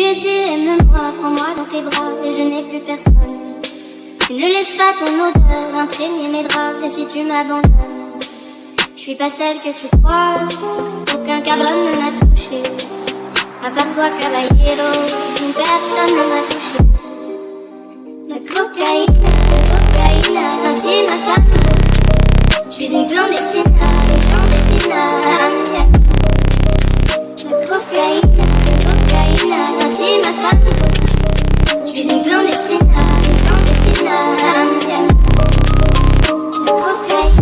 Aime-moi, prends-moi dans tes bras et je n'ai plus personne. Tu ne laisses pas ton odeur imprégner mes draps. Et si tu m'abandonnes, je suis pas celle que tu crois. Aucun cabron ne m'a touché, à part toi, caballero. Personne ne m'a touché. La cocaïne, remplit ma femme. Je suis une clandestina, amiable. La cocaïne, remplit ma femme. Je suis une clandestina, amiable. La cocaïne,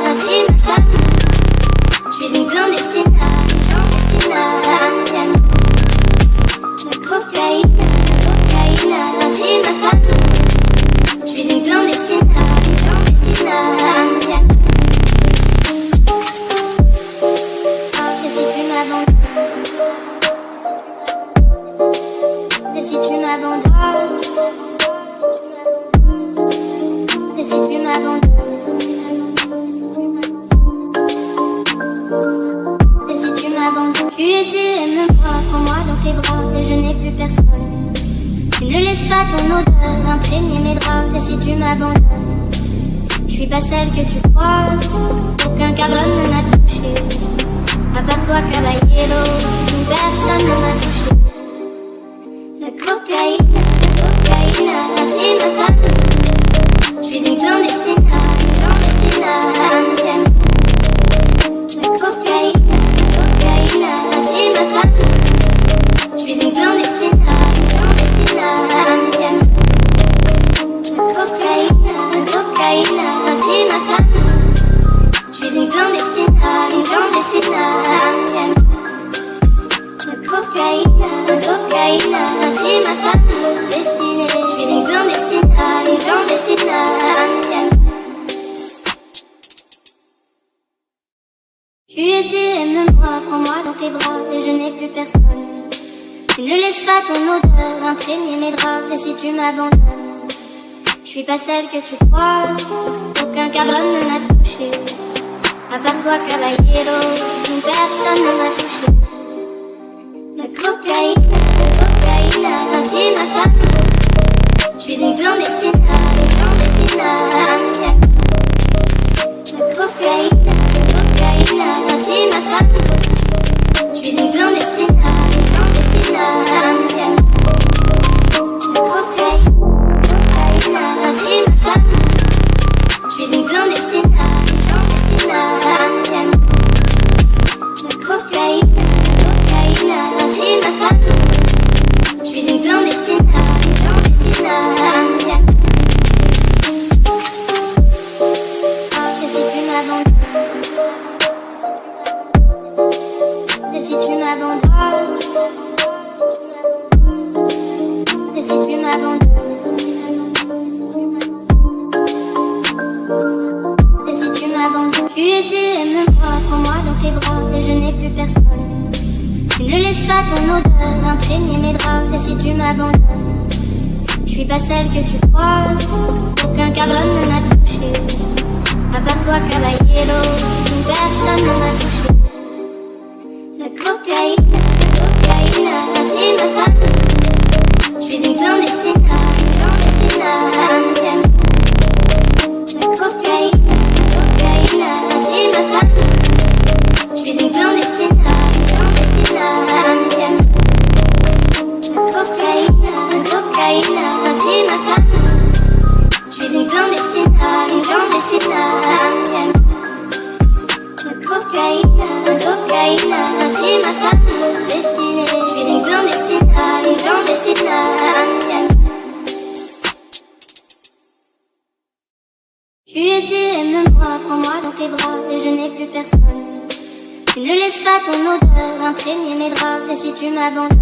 remplit ma femme. Je suis une clandestina, amiable. La cocaïne, remplit ma femme. Je suis une clandestina, amiable. Et si tu m'abandonnes, et si tu m'abandonnes, et si tu m'abandonnes, tu étais, aime-moi, prends-moi dans tes bras et je n'ai plus personne. Tu ne laisses pas ton odeur imprégner mes draps. Et si tu m'abandonnes, je suis pas celle que tu crois. Aucun cabron ne m'a touché, à part toi, caballero. Personne ne m'a touché. La cocaïne, remplit ma femme. Je suis une clandestina, amiable. La cocaïne, remplit ma femme. Je suis une clandestina, amiable. La cocaïne, remplit ma femme. Je suis une clandestina, amiable. La cocaïne, remplit ma femme. Destinée, je suis une clandestina, amiable. Tu étais, aime-moi, prends-moi dans tes bras et je n'ai plus personne. Tu ne laisses pas ton odeur imprégner mes draps. Et si tu m'abandonnes, je suis pas celle que tu crois. Aucun cabron ne m'a touché, à part toi, caballero. Personne ne m'a touché. La cocaïne, remplit ma femme. Je suis une clandestina, amiable. La cocaïne, remplit ma femme. Je suis une clandestina, amiable. La cocaïne, remplit ma femme. Je suis une clandestina, amiable. La cocaïne, remplit ma femme. Je suis une clandestina, amiable. Et si tu m'abandonnes, et si tu m'abandonnes, et si tu m'abandonnes, et si tu m'abandonnes, tu étais, aime-moi, prends-moi dans tes bras et je n'ai plus personne. Tu ne laisses pas ton odeur imprégner mes draps. Et si tu m'abandonnes, je suis pas celle que tu crois. Aucun cabron ne m'a touché, à part toi, caballero. Personne ne m'a touché. La cocaïne, remplit ma femme. Je suis une clandestina, amiable. La cocaïne, remplit ma femme. Je suis une clandestina, amiable. La cocaïne, remplit ma femme. Je suis une clandestina, amiable. La cocaïne, remplit ma femme. Destinée, je suis une clandestina, amiable. Tu étais, aime-moi, prends-moi dans tes bras et je n'ai plus personne. Tu ne laisses pas ton odeur imprégner mes draps. Et si tu m'abandonnes,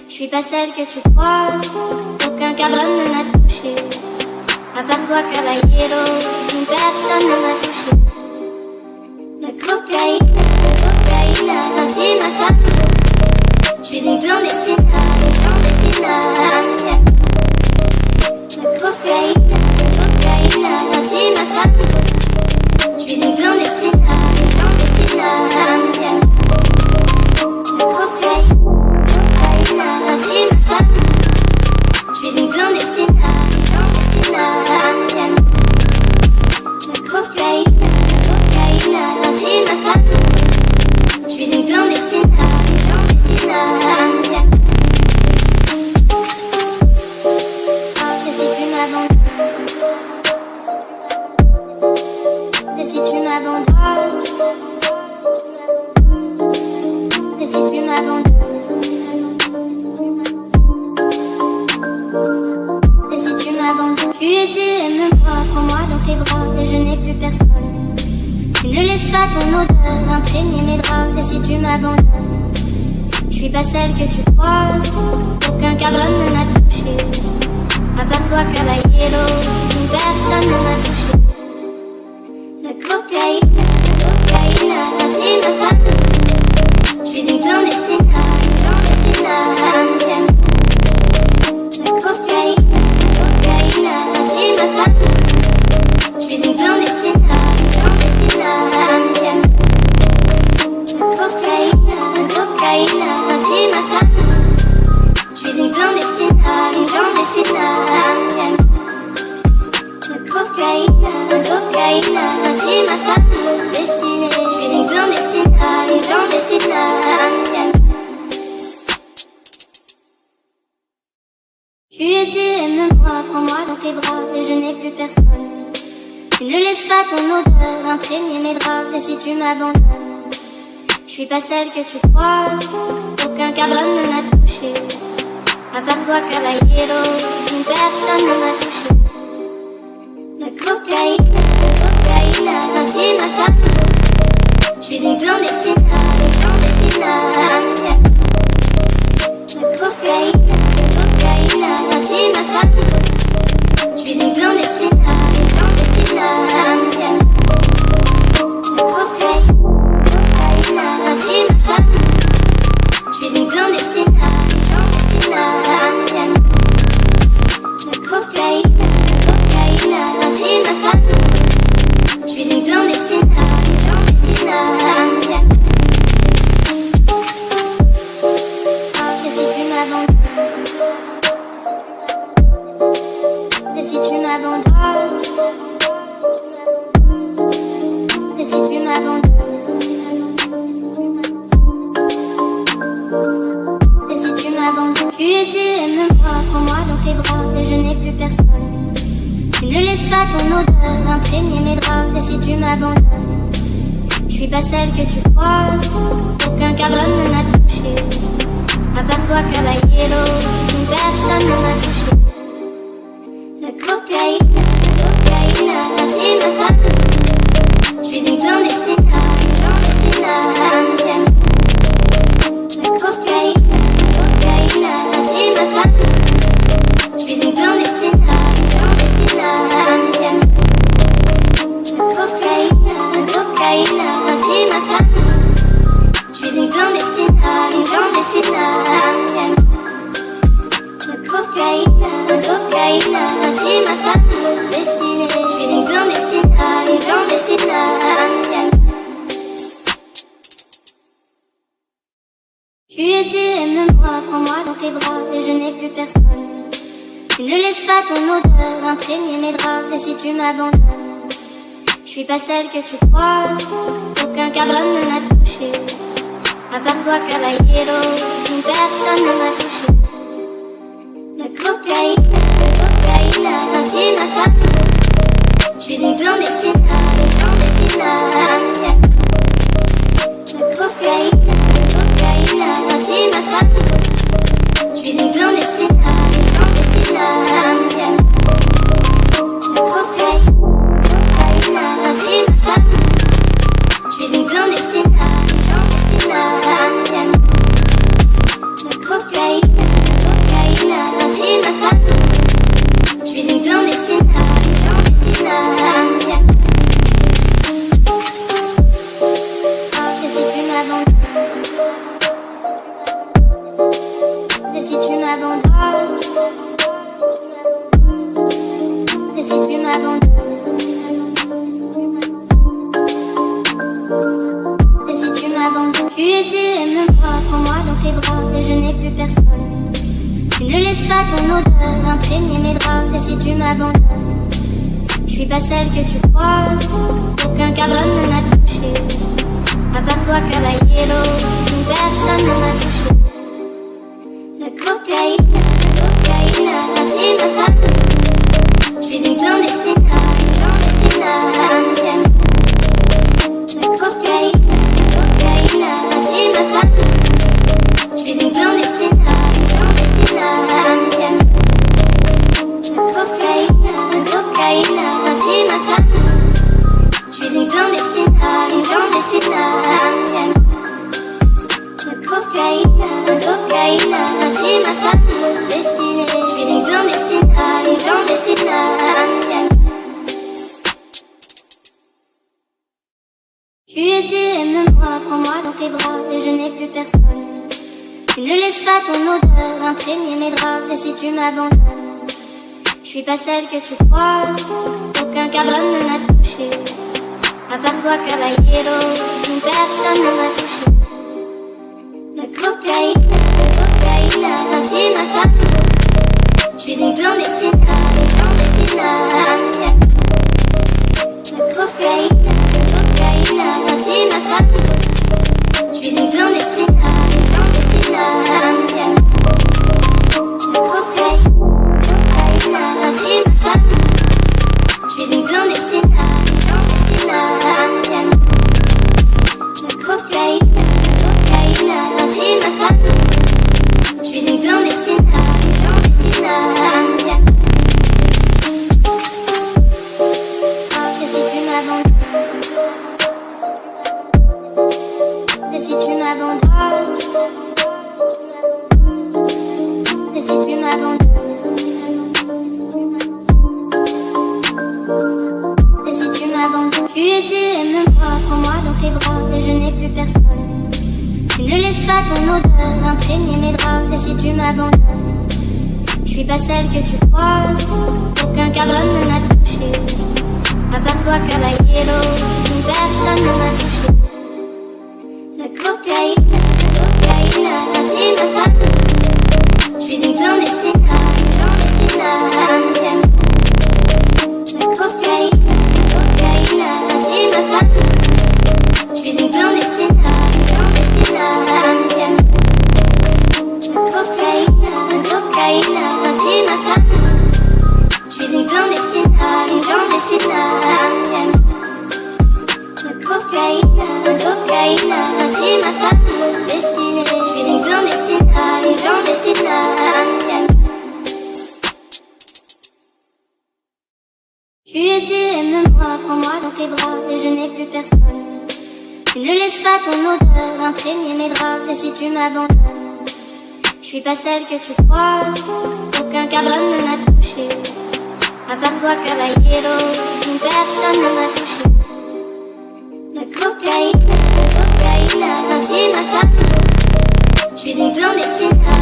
je suis pas celle que tu crois. Aucun cabron ne m'a touché, à part toi, caballero. Personne ne m'a touché. La cocaïne, remplit ma femme. Je suis une clandestina, amiable. La cocaïne, remplit ma femme. Je suis une clandestina, amiable. La cocaïne, si tu m'abandonnes, et si tu m'abandonnes, et si tu m'abandonnes. Tu étais, aime-moi, prends-moi dans tes bras, et je n'ai plus personne. Tu ne laisses pas ton odeur imprégner mes draps, et si tu m'abandonnes, je suis pas celle que tu crois. Aucun cabron ne m'a touché, à part toi, caballero, personne ne m'a touché. La cocaïne a pris ma femme. Je suis une clandestine à Miami. La cocaïne a pris ma femme. Je suis une clandestine à Miami. La cocaïne a pris ma femme. Je suis une clandestine à Miami. La cocaïne a pris ma femme destinée. Je suis une clandestine à Miami. Tu étais, aime-moi, prends-moi dans tes bras, et je n'ai plus personne. Tu ne laisses pas ton odeur imprégner mes draps, et si tu m'abandonnes, je suis pas celle que tu crois. Aucun cabron ne m'a touché, à part toi, caballero, personne ne m'a touché. La cocaïne a pris ma femme. Je suis une clandestine à Miami. La cocaïne a pris ma femme. Je suis une clandestine à Miami. La cocaïne a pris ma femme. Je suis une clandestine à Miami. La cocaïne a pris ma femme. Je suis une clandestine à Miami. Et si tu m'abandonnes, et si tu m'abandonnes, et si tu m'abandonnes. Tu étais, aime-moi, prends-moi dans tes bras, et je n'ai plus personne. Tu ne laisses pas ton odeur imprégner mes draps, et si tu m'abandonnes, je suis pas celle que tu crois. Aucun cabron ne m'a touché, à part toi, caballero, personne ne m'a touché. La cocaïne a pris ma femme. Je suis une clandestine à Miami. La cocaïne a pris ma femme. Je suis une clandestine à Miami. La cocaïne a pris ma femme. Je suis une clandestine à Miami. La cocaïne a pris ma femme destinée. Je suis une clandestine à Miami. Tu étais, aime-moi, prends-moi dans tes bras, et je n'ai plus personne. Tu ne laisses pas ton odeur imprégner mes draps, et si tu m'abandonnes, je suis pas celle que tu crois. Aucun cabron ne m'a touché, à part toi, caballero, personne ne m'a touché. La cocaïne a pris ma femme. Je suis une clandestine à Miami. La cocaïne a pris ma femme. Je suis une clandestine à Miami. La cocaïne a pris ma femme. Je suis une clandestine à Miami. La cocaïne a pris ma femme. Je suis une clandestine à Miami. Et si tu m'abandonnes, et si tu m'abandonnes, et si tu m'abandonnes. Tu étais, aime-moi, prends-moi dans tes bras, et je n'ai plus personne. Tu ne laisses pas ton odeur imprégner mes draps, et si tu m'abandonnes, je suis pas celle que tu crois. Aucun cabron ne m'a touché, à part toi, caballero, personne ne m'a touché. La cocaïne a pris ma femme. Je suis une clandestine à Miami. famille. Je suis une clandestine à Miami. La cocaïne, c'est ma famille destinée. Je suis une clandestine à Miami. Tu étais, aime-moi, prends-moi dans tes bras, et je n'ai plus personne. Tu ne laisses pas ton odeur imprégner mes draps, et si tu m'abandonnes, je suis pas celle que tu crois. Aucun cabron ne m'a touché, à part toi, caballero, personne ne m'a touché. La cocaïne, c'est ma famille. Je suis une clandestine à Miami. La cocaïne, c'est ma famille. Je suis une clandestine à Miami. La cocaïne, c'est ma famille. Je suis une clandestine à Miami. La cocaïne, c'est ma famille. Je suis une clandestine à Miami. Et si tu m'abandonnes, et si tu m'abandonnes, et si tu m'abandonnes, tu étais, aime-moi, prends-moi dans tes bras, et je n'ai plus personne. Tu ne laisses pas ton odeur imprégner mes draps, et si tu m'abandonnes, je suis pas celle que tu crois. Aucun cabron ne m'a touché, à part toi, caballero, personne ne m'a touché. La cocaïne, c'est ma famille. Je suis une clandestine à Miami. La cocaïne, c'est ma famille. Je suis une clandestine à Miami. La cocaïne, c'est ma famille. Je suis une clandestine à Miami. La cocaïne, c'est ma famille destinée. Je suis une clandestine à Miami. Tu étais, aime-moi, prends-moi dans tes bras, et je n'ai plus personne. Tu ne laisses pas ton odeur imprégner mes draps, et si tu m'abandonnes, je suis pas celle que tu crois. Aucun cabron ne m'a touché, à part toi, caballero, personne ne m'a touché. La cocaïne, c'est ma famille. Je suis une clandestine à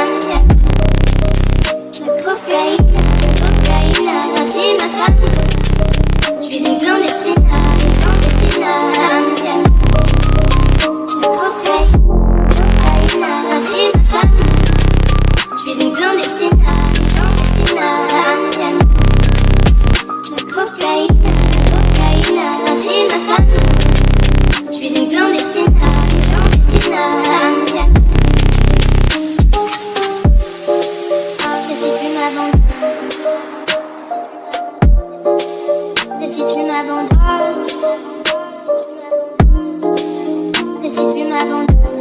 Miami. La cocaïne, c'est ma famille. Je suis une clandestine à Miami. La cocaïne, c'est ma famille. Je suis une clandestine à Miami. La cocaïne, c'est ma famille. Je suis une clandestine à Miami. Et si tu m'abandonnes, et si tu m'abandonnes, et si tu m'abandonnes.